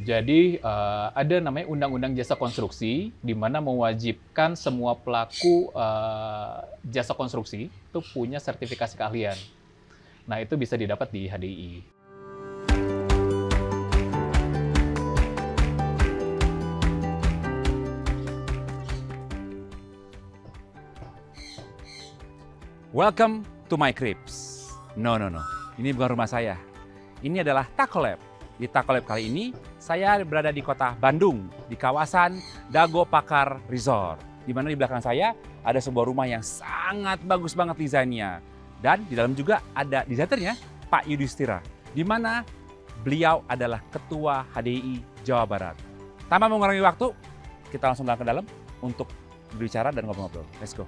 Jadi ada namanya Undang-Undang Jasa Konstruksi, di mana mewajibkan semua pelaku jasa konstruksi itu punya sertifikasi keahlian. Nah, itu bisa didapat di HDI. Welcome to my cribs. No. Ini bukan rumah saya. Ini adalah Taco Lab. Di Taco Lab kali ini, saya berada di kota Bandung, di kawasan Dago Pakar Resort. Di mana di belakang saya ada sebuah rumah yang sangat bagus banget desainnya. Dan di dalam juga ada desainernya, Pak Yudhistira. Di mana beliau adalah Ketua HDI Jawa Barat. Tanpa mengurangi waktu, kita langsung ke dalam untuk berbicara dan ngobrol-ngobrol. Let's go.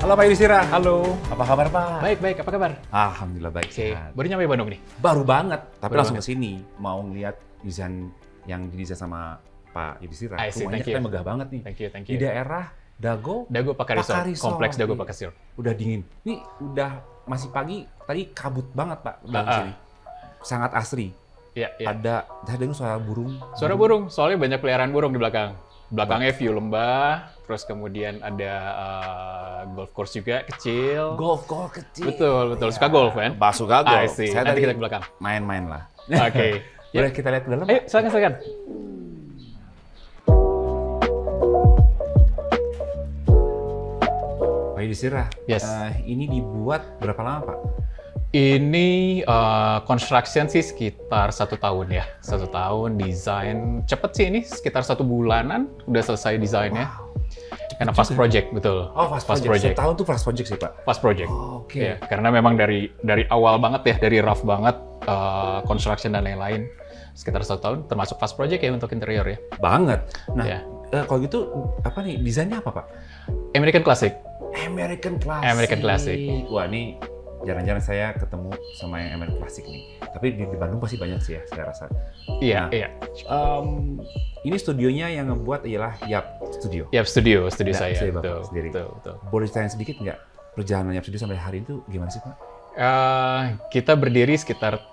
Halo Pak Yudhistira. Halo. Apa kabar Pak? Baik, apa kabar? Alhamdulillah baik. Oke, Sehat. baru nyampe Bandung nih? Baru banget, tapi Baru langsung banget. ke sini mau ngeliat desain yang didesain sama Pak Yudhistira. I see, Rumahnya thank you. kan megah banget nih. Thank Di you. daerah Dago, Dago Pakar Pakar Resort, Resort. Kompleks Dago Iya. Pakar Resort. udah dingin. Ini udah masih pagi, tadi kabut banget Pak dalam sini. Sangat asri. Iya. Saya dengar suara burung. Suara burung, soalnya banyak peliharaan burung di belakang. Belakangnya view lembah, terus kemudian ada golf course juga kecil. Golf kecil. Betul. Suka golf kan? Suka golf. I see. Saya Nanti tadi kita ke belakang. main-main lah. Oke. Boleh kita lihat ke dalam? Ayo, silakan. Pak Yudhistira, Yes. ini dibuat berapa lama Pak? Ini construction sih sekitar 1 tahun ya. 1 tahun desain. Cepet sih ini, sekitar 1 bulanan udah selesai desainnya. Karena fast project, betul. Oh, fast project. Setahun tuh fast project sih Pak? Fast project. Oh, oke. Ya, karena memang dari awal banget ya, dari rough banget, construction dan lain-lain. Sekitar 1 tahun, termasuk fast project ya untuk interior ya. Banget. Nah, Ya. kalau gitu apa nih desainnya apa Pak? American Classic. American Classic. American Classic. Wah, ini jarang-jarang saya ketemu sama yang American Classic nih. Tapi di Bandung pasti banyak sih ya, saya rasa. Iya, Nah, iya. Ini studionya yang ngebuat ialah Yap Studio. Yap, studio Nah, saya. studio Bapak Betul, sendiri. betul. Boleh ceritain sedikit nggak perjalanan Yap Studio sampai hari itu gimana sih Pak? Kita berdiri sekitar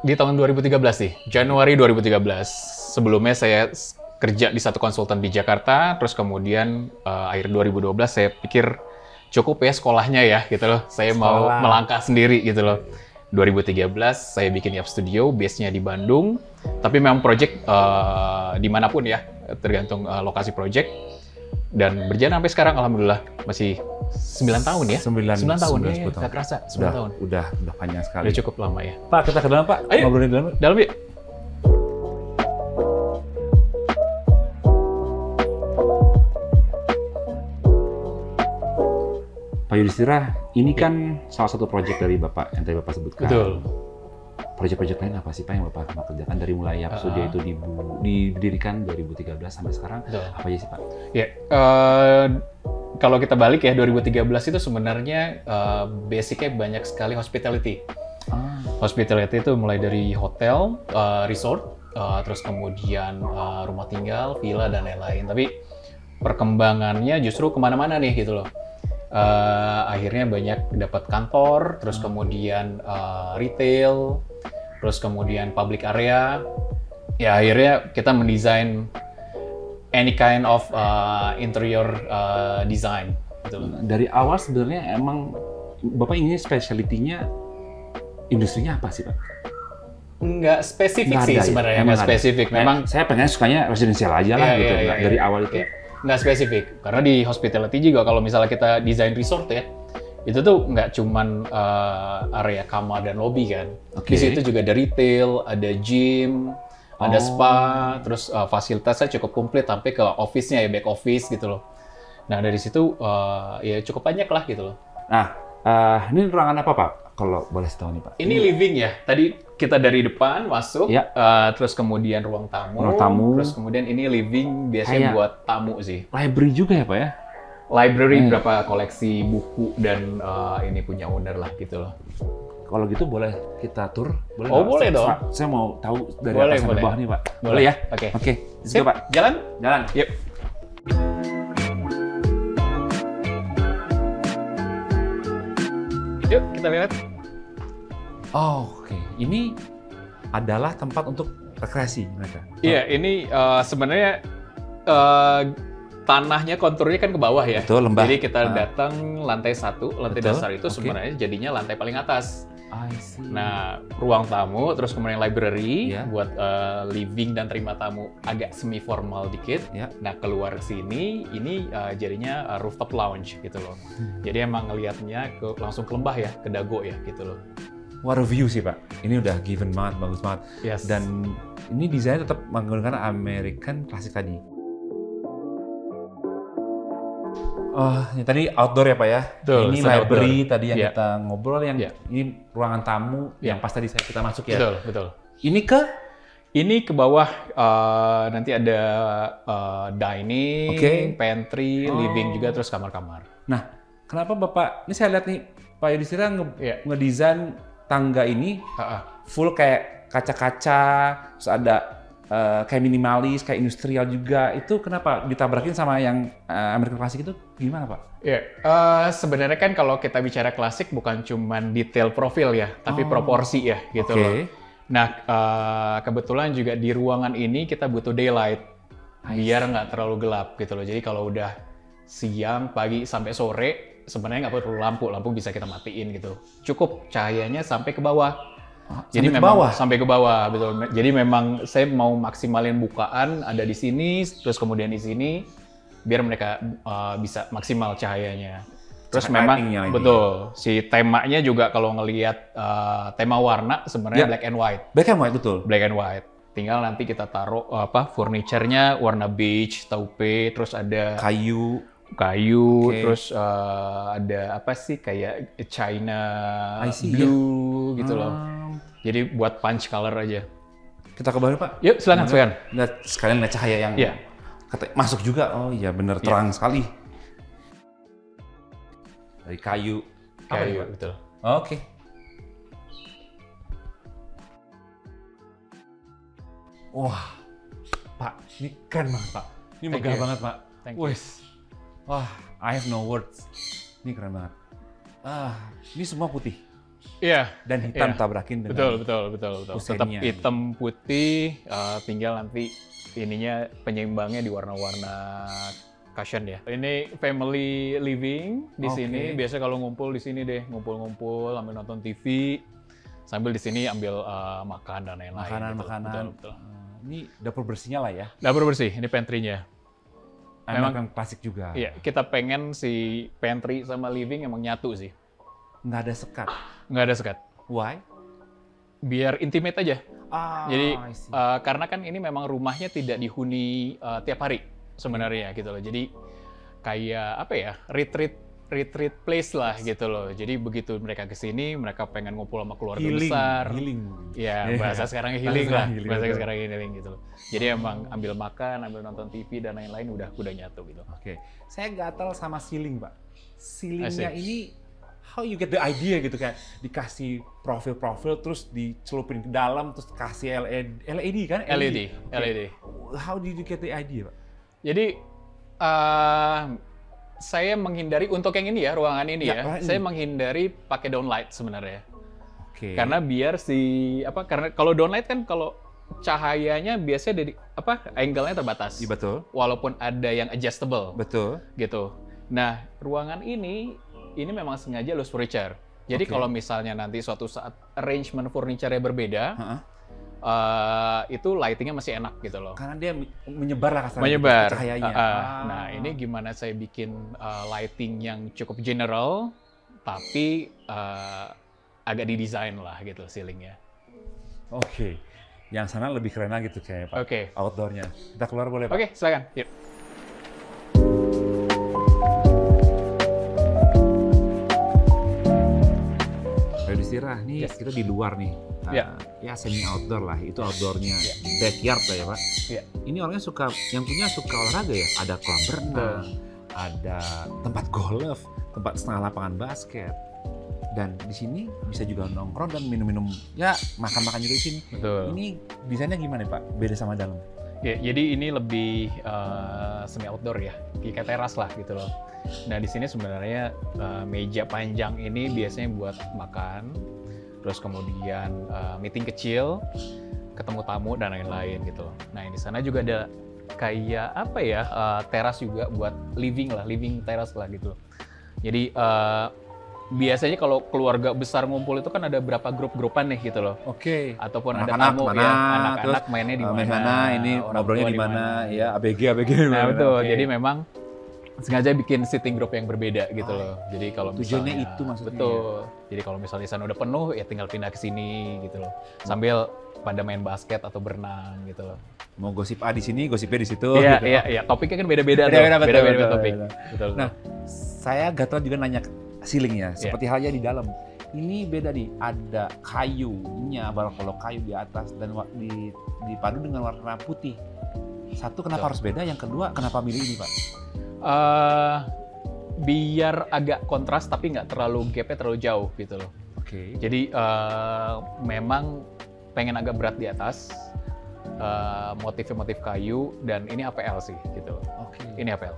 di tahun 2013 sih, Januari 2013. Sebelumnya saya kerja di satu konsultan di Jakarta, terus kemudian akhir 2012 saya pikir cukup ya sekolahnya ya gitu loh. Saya mau Sekolah. melangkah sendiri gitu loh. 2013 saya bikin Yap Studio, base-nya di Bandung, tapi memang project dimanapun ya, tergantung lokasi project. Dan berjalan sampai sekarang, alhamdulillah masih 9 tahun ya. 9 tahun ya, 10 tahun. nggak kerasa 9 tahun. Udah panjang sekali. Udah cukup lama ya. Pak, kita ke dalam Pak. Ayo. Ngobrolin di dalam. Dalam yuk. Pak Yudhistira, ini kan salah satu proyek dari Bapak yang tadi Bapak sebutkan. Betul. Proyek-proyek lain apa sih Pak yang Bapak pernah kerjakan dari mulai Yap Studio itu didirikan 2013 sampai sekarang? Betul. Apa aja sih Pak? Ya, kalau kita balik ya 2013 itu sebenarnya basicnya banyak sekali hospitality. Hospitality itu mulai dari hotel, resort, terus kemudian rumah tinggal, villa dan lain-lain. Tapi perkembangannya justru kemana-mana nih gitu loh. Akhirnya banyak dapat kantor, terus kemudian retail, terus kemudian public area. Ya akhirnya kita mendesain any kind of interior design. Gitu loh. Dari awal sebenarnya emang Bapak ingin specialty-nya industrinya apa sih Pak? Nggak spesifik Nggak sih ada ya? sebenarnya, Emang nggak ada. spesifik. Memang Saya pengen sukanya residensial aja lah Iya, gitu. iya, Nggak iya, dari iya. awal itu. Iya. Nggak spesifik. Karena di hospitality juga kalau misalnya kita desain resort ya, itu tuh nggak cuman area kamar dan lobby kan. Oke. Di situ juga ada retail, ada gym, ada Oh. spa, terus fasilitasnya cukup komplit sampai ke office-nya ya, back office gitu loh. Nah dari situ ya cukup banyak lah gitu loh. Nah, ini ruangan apa Pak? Kalau boleh tahu nih Pak. Ini living ya. Tadi kita dari depan masuk, Ya. terus kemudian ruang tamu, Ruang tamu. terus kemudian ini living biasanya Kayak- buat tamu sih. Library juga ya Pak ya? Library, berapa koleksi buku dan ini punya owner lah gitu loh. Kalau gitu boleh kita tur? Boleh Oh, nggak? boleh dong. Saya mau tahu dari Boleh, atas sampai boleh. bawah nih Pak. Boleh ya? Oke. Oke, let's Sip, go Pak. jalan? Jalan. Yuk. Yuk kita lihat. Oh, oke. Ini adalah tempat untuk rekreasi mereka. Iya, ini sebenarnya tanahnya konturnya kan ke bawah ya. Betul, lembah. Jadi kita datang lantai 1, lantai Betul, dasar itu oke. sebenarnya jadinya lantai paling atas. I see. Nah, ruang tamu, terus kemudian library Iya. buat living dan terima tamu agak semi formal dikit. Ya. Nah, keluar sini ini jadinya rooftop lounge gitu loh. Jadi emang ngelihatnya langsung ke lembah ya, ke Dago ya gitu loh. What a view sih Pak. Ini udah given banget, bagus banget. Yes. Dan ini desainnya tetap menggunakan American klasik tadi. Oh, ini tadi outdoor ya Pak ya? Betul, Ini sudah library outdoor. tadi yang Iya. kita ngobrol, yang Iya. ini ruangan tamu Iya. yang pas tadi kita masuk ya. Betul, betul. Ini ke Ini ke bawah nanti ada dining, Oke. pantry, Oh. living juga, terus kamar-kamar. Nah, kenapa Bapak, ini saya lihat nih, Pak Yudhistira Iya. ngedesain tangga ini full kayak kaca-kaca, terus ada kayak minimalis, kayak industrial juga. Itu kenapa ditabrakin sama yang American Classic itu gimana Pak? Ya, sebenarnya kan kalau kita bicara klasik bukan cuman detail profil ya, tapi Oh. proporsi ya gitu Oke. loh. Nah, kebetulan juga di ruangan ini kita butuh daylight biar nggak terlalu gelap gitu loh. Jadi kalau udah siang, pagi sampai sore sebenarnya nggak perlu lampu bisa kita matiin gitu. Cukup cahayanya sampai ke bawah. Jadi Sampai ke memang bawah? sampai ke bawah betul. Jadi memang saya mau maksimalin bukaan ada di sini, terus kemudian di sini biar mereka bisa maksimal cahayanya. Terus Cahaya memang lighting-nya lagi. betul si temanya juga kalau ngelihat tema warna sebenarnya Ya. black and white. Black and white betul. Black and white. Tinggal nanti kita taruh furniture-nya warna beige, taupe, terus ada Kayu. kayu, Oke. terus ada apa sih kayak China I see, blue gitu loh. Hmm. Jadi buat punch color aja. Kita ke bawah Pak. Yuk silakan, silakan. Lihat sekalian lihat cahaya yang Iya. masuk juga. Oh iya bener terang sekali. Dari kayu. Apa ini, Kayu, Pak? betul. Oke. Wah, Pak, ini keren banget Pak. Ini Thank megah you. banget Pak. Thank you. Wes, wah, I have no words. Ini keren banget. Ini semua putih Iya. dan hitam Iya. tabrakin dengan. Betul. Pusenya Tetap ini. hitam putih, tinggal nanti ininya penyeimbangnya di warna-warna cushion ya. Ini family living di Oke. sini. Biasa kalau ngumpul di sini deh, ngumpul-ngumpul sambil nonton TV, sambil di sini ambil makan dan lain-lain. Makanan-makanan. Betul. Ini dapur bersihnya lah ya. Dapur bersih, ini pantry-nya. Memang- Memang klasik juga. Iya, kita pengen si pantry sama living emang nyatu sih. Nggak ada sekat. Nggak ada sekat. Why? Biar intimate aja. Jadi I see. karena kan ini memang rumahnya tidak dihuni tiap hari sebenarnya gitu loh. Jadi kayak apa ya, retreat place lah gitu loh. Jadi begitu mereka ke sini, mereka pengen ngumpul sama keluarga besar. Healing. Ya, Iya. bahasa sekarang Bahasa healing lah. sekarang healing, Bahasa betul. sekarang healing gitu loh. Jadi emang ambil makan, ambil nonton TV dan lain-lain udah nyatu gitu. Oke, saya gatal sama ceiling, Pak. Ceilingnya Asik. ini, how you get the idea gitu kan? Dikasih profil-profil, terus dicelupin ke dalam, terus kasih LED kan? LED. How did you get the idea, Pak? Jadi saya menghindari untuk yang ini ya, ruangan ini Ya, ya. ruangan Saya ini. menghindari pakai downlight sebenarnya. Oke. Karena biar karena kalau downlight kan kalau cahayanya biasanya dari angle-nya terbatas. Iya, betul. Walaupun ada yang adjustable Betul. gitu. Nah, ruangan ini memang sengaja loose furniture. Jadi Oke. kalau misalnya nanti suatu saat arrangement furniture-nya berbeda, Heeh. itu lighting-nya masih enak gitu loh. Karena dia menyebar lah kasarnya Menyebar. cahayanya. Nah, ini gimana saya bikin lighting yang cukup general, tapi agak didesain lah gitu ceilingnya. Oke. Yang sana lebih keren lagi tuh kayak Pak. Oke. Outdoornya. Kita keluar boleh, Pak? Oke, silakan. Yuk. Yudhistira, nih Yes. kita di luar nih. Ya. Ya semi outdoor lah, itu outdoornya. Ya. Backyard lah ya Pak. Ya. Ini orangnya yang punya suka olahraga ya. Ada kolam renang, ada tempat golf, tempat setengah lapangan basket. Dan di sini bisa juga nongkrong dan minum-minum, ya makan-makan juga di sini. Betul. Ini desainnya gimana Pak? Beda sama dalam? Ya, jadi ini lebih semi outdoor ya, kayak teras lah gitu loh. Nah di sini sebenarnya meja panjang ini biasanya buat makan, terus kemudian meeting kecil, ketemu tamu dan lain-lain gitu loh. Nah di sana juga ada kayak apa ya, teras juga buat living teras lah gitu loh. Jadi biasanya kalau keluarga besar ngumpul itu kan ada berapa grup-grupan nih gitu loh. Oke. Ataupun ada Anak-anak tamu mana, ya, terus anak-anak mainnya di main mana, mana, ini orang ngobrolnya tua di mana, mana. ya ABG di Nah mana. betul, Oke. jadi memang sengaja bikin sitting group yang berbeda gitu loh. Jadi kalau Tujuannya misalnya, itu maksudnya. betul. Jadi kalau misalnya di sana udah penuh ya tinggal pindah ke sini gitu loh. Sambil pada main basket atau berenang gitu loh. Mau gosip A di sini, gosipnya di situ. Iya, gitu. iya, iya. Topiknya kan beda-beda tuh. Beda-beda, betul, Beda-beda betul, topik. betul. Betul. Nah, saya gatel juga nanya ceilingnya, seperti halnya di dalam. Ini beda nih, ada kayunya, kalau kayu di atas dan dipadu dengan warna putih. Satu, kenapa harus beda? Yang kedua, kenapa milih ini, Pak? Biar agak kontras tapi nggak terlalu gapnya terlalu jauh gitu loh. Oke. Jadi memang pengen agak berat di atas, motifnya motif kayu dan ini APL sih gitu. Oke. Ini APL.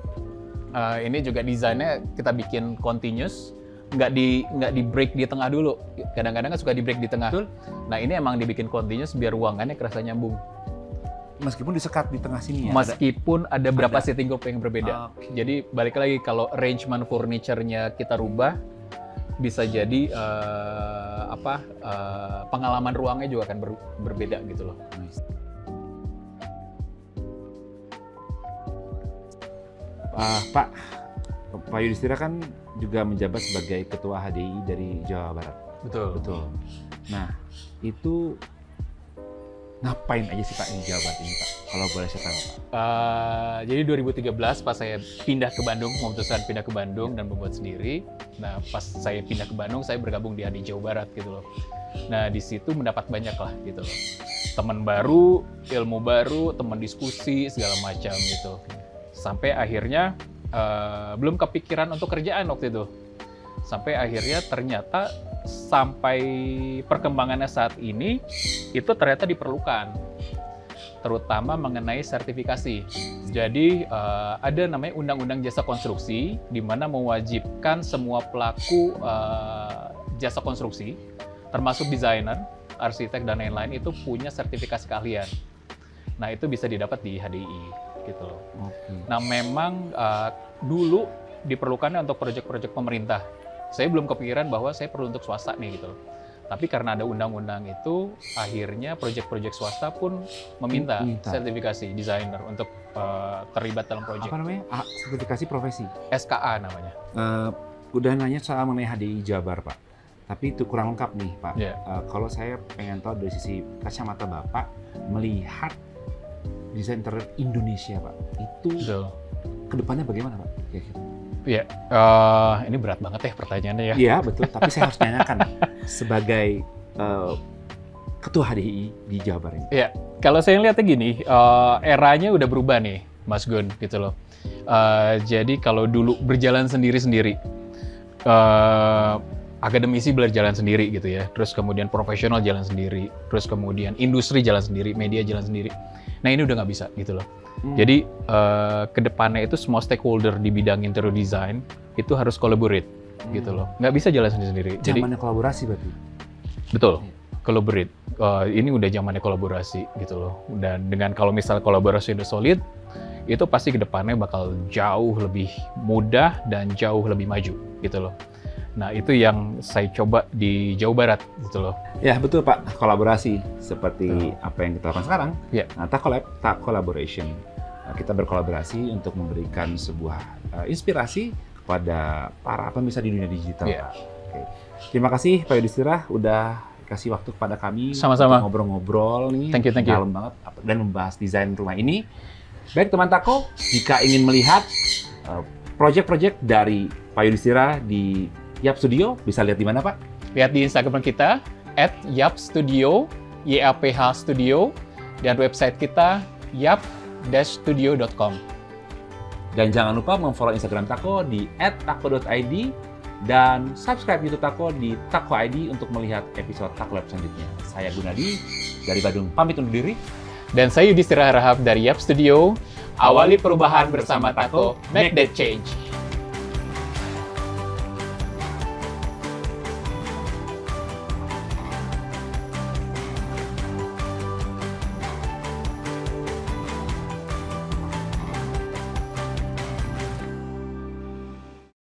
Ini juga desainnya kita bikin continuous, nggak di break di tengah dulu. Kadang-kadang kan suka di break di tengah. Betul. Nah ini emang dibikin continuous biar ruangannya kerasa nyambung. Meskipun disekat di tengah sini ya. Meskipun ada berapa sitting group yang berbeda. Oke. Jadi balik lagi kalau arrangement furniture-nya kita rubah, bisa jadi pengalaman ruangnya juga akan berbeda gitu loh. Nice. Pak Yudhistira kan juga menjabat sebagai Ketua HDI dari Jawa Barat. Betul. Nah, itu ngapain aja sih Pak di Jawa Barat ini Pak? Kalau boleh saya tahu Pak. Jadi 2013 pas saya pindah ke Bandung, memutuskan pindah ke Bandung dan membuat sendiri. Nah pas saya pindah ke Bandung, saya bergabung di HDI Jawa Barat gitu loh. Nah di situ mendapat banyak lah gitu loh. Teman baru, ilmu baru, teman diskusi, segala macam gitu. Sampai akhirnya belum kepikiran untuk kerjaan waktu itu. Sampai akhirnya ternyata sampai perkembangannya saat ini itu ternyata diperlukan, terutama mengenai sertifikasi. Jadi ada namanya Undang-Undang Jasa Konstruksi di mana mewajibkan semua pelaku jasa konstruksi, termasuk desainer, arsitek dan lain-lain itu punya sertifikasi keahlian. Nah itu bisa didapat di HDI gitu loh. Nah memang dulu diperlukannya untuk proyek-proyek pemerintah. Saya belum kepikiran bahwa saya perlu untuk swasta nih gitu loh. Tapi karena ada undang-undang itu, akhirnya proyek-proyek swasta pun meminta sertifikasi desainer untuk terlibat dalam proyek. Apa namanya? Sertifikasi profesi? SKA namanya. Udah nanya soal mengenai HDI Jabar Pak. Tapi itu kurang lengkap nih Pak. Yeah. Kalau saya pengen tahu dari sisi kacamata Bapak, melihat desain interior Indonesia Pak, itu kedepannya bagaimana Pak? Iya, ini berat banget ya pertanyaannya ya. Iya betul, tapi saya harus tanyakan sebagai Ketua HDI di Jawa Barat ini. Iya, kalau saya lihatnya gini, eranya udah berubah nih, Mas Gun, gitu loh. Jadi kalau dulu berjalan sendiri-sendiri, akademisi berjalan sendiri gitu ya, terus kemudian profesional jalan sendiri, terus kemudian industri jalan sendiri, media jalan sendiri. Nah ini udah nggak bisa gitu loh. Jadi kedepannya itu semua stakeholder di bidang interior design itu harus collaborate gitu loh. Nggak bisa jalan sendiri-sendiri. Zamannya kolaborasi berarti? Betul, collaborate. Ini udah zamannya kolaborasi gitu loh. Dan dengan kalau misal kolaborasi udah solid, itu pasti kedepannya bakal jauh lebih mudah dan jauh lebih maju gitu loh. Nah itu yang saya coba di Jawa Barat gitu loh. Ya betul Pak, kolaborasi seperti apa yang kita lakukan sekarang. Ya. Nah, Tak Collaboration. Kita berkolaborasi untuk memberikan sebuah inspirasi kepada para pemirsa di dunia digital. Ya. Pak. Oke. Terima kasih Pak Yudhistira udah kasih waktu kepada kami. Sama-sama. Untuk ngobrol-ngobrol nih. Thank you. Dalam banget dan membahas desain rumah ini. Baik teman Tako, jika ingin melihat proyek-proyek dari Pak Yudhistira di Yap Studio, bisa lihat di mana Pak? Lihat di Instagram kita @yapstudio, YAPH Studio, dan website kita yap-studio.com. Dan jangan lupa memfollow Instagram Tako di @tako.id dan subscribe YouTube Tako di Tako ID untuk melihat episode Tako Lab selanjutnya. Saya Gunadi dari Bandung pamit undur diri. Dan saya Yudhistira Harahap dari Yap Studio. Awali perubahan bersama Tako, make that change.